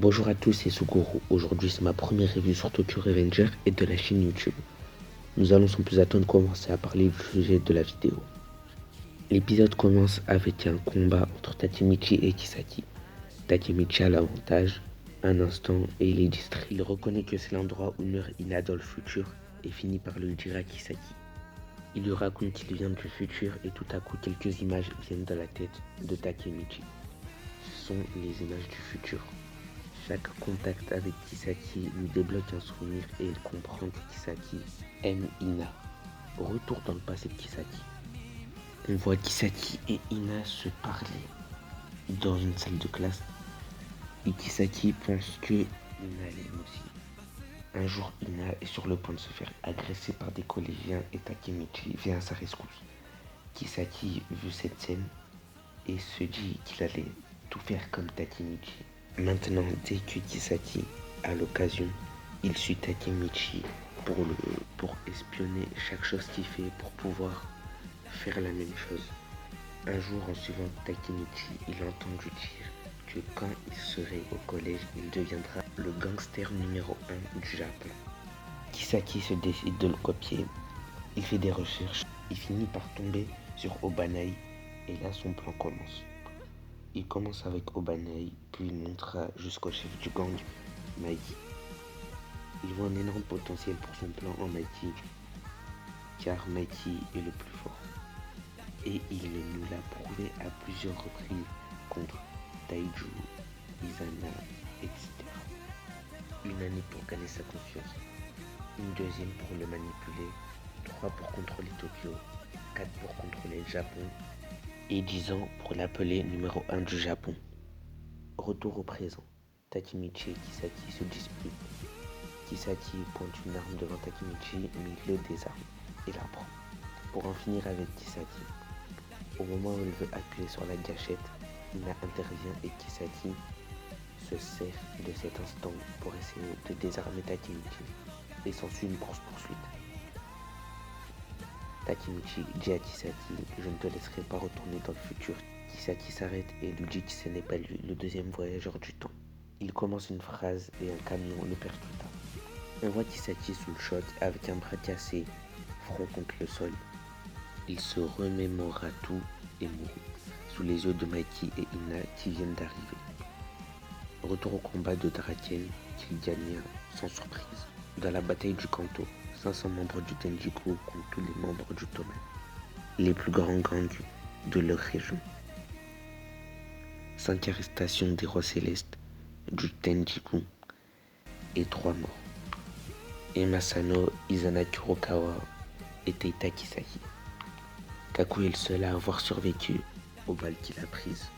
Bonjour à tous, c'est Suguru. Aujourd'hui, c'est ma première review sur Tokyo Revenger et de la chaîne YouTube. Nous allons sans plus attendre commencer à parler du sujet de la vidéo. L'épisode commence avec un combat entre Takemichi et Kisaki. Takemichi a l'avantage, un instant, et il est distrait. Il reconnaît que c'est l'endroit où meurt Ina dans le futur et finit par le dire à Kisaki. Il lui raconte qu'il vient du futur et tout à coup quelques images viennent dans la tête de Takemichi. Ce sont les images du futur. Chaque contact avec Kisaki lui débloque un souvenir et il comprend que Kisaki aime Ina. Retour dans le passé de Kisaki. On voit Kisaki et Ina se parler dans une salle de classe et Kisaki pense que Ina l'aime aussi. Un jour, Ina est sur le point de se faire agresser par des collégiens et Takemichi vient à sa rescousse. Kisaki vu cette scène et se dit qu'il allait tout faire comme Takemichi. Maintenant, dès que Kisaki a l'occasion, il suit Takemichi pour espionner chaque chose qu'il fait pour pouvoir faire la même chose. Un jour, en suivant Takemichi, il a entendu dire que quand il serait au collège, il deviendra le gangster numéro 1 du Japon. Kisaki se décide de le copier. Il fait des recherches. Il finit par tomber sur Obanai et là, son plan commence. Il commence avec Obanai, puis il montera jusqu'au chef du gang, Mikey. Il voit un énorme potentiel pour son plan en Mikey, car Mikey est le plus fort. Et il nous l'a prouvé à plusieurs reprises contre Taiju, Izana, etc. Une année pour gagner sa confiance, une deuxième pour le manipuler, 3 pour contrôler Tokyo, 4 pour contrôler le Japon, et 10 ans pour l'appeler numéro 1 du Japon. Retour au présent. Takemichi et Kisaki se disputent. Kisaki pointe une arme devant Takemichi, mais il le désarme et la prend. Pour en finir avec Kisaki, au moment où il veut appuyer sur la gâchette, Ina intervient et Kisaki se sert de cet instant pour essayer de désarmer Takemichi et s'ensuit une course-poursuite. Takemichi dit à Kisaki « Je ne te laisserai pas retourner dans le futur ». Kisaki s'arrête et lui dit que ce n'est pas lui, le deuxième voyageur du temps. Il commence une phrase et un camion le percuta. On voit Kisaki sous le choc avec un bras cassé, front contre le sol. Il se remémora tout et mourut, sous les yeux de Mikey et Ina qui viennent d'arriver. Retour au combat de Draken qu'il gagna sans surprise. Dans la bataille du Kanto, 500 membres du Tenjiku contre tous les membres du Tomen, les plus grands gangs de leur région. 5 arrestations des rois célestes du Tenjiku et 3 morts. Et Masano, Izana Kurokawa et Teita Kisaki. Kaku est le seul à avoir survécu aux balles qu'il a prises.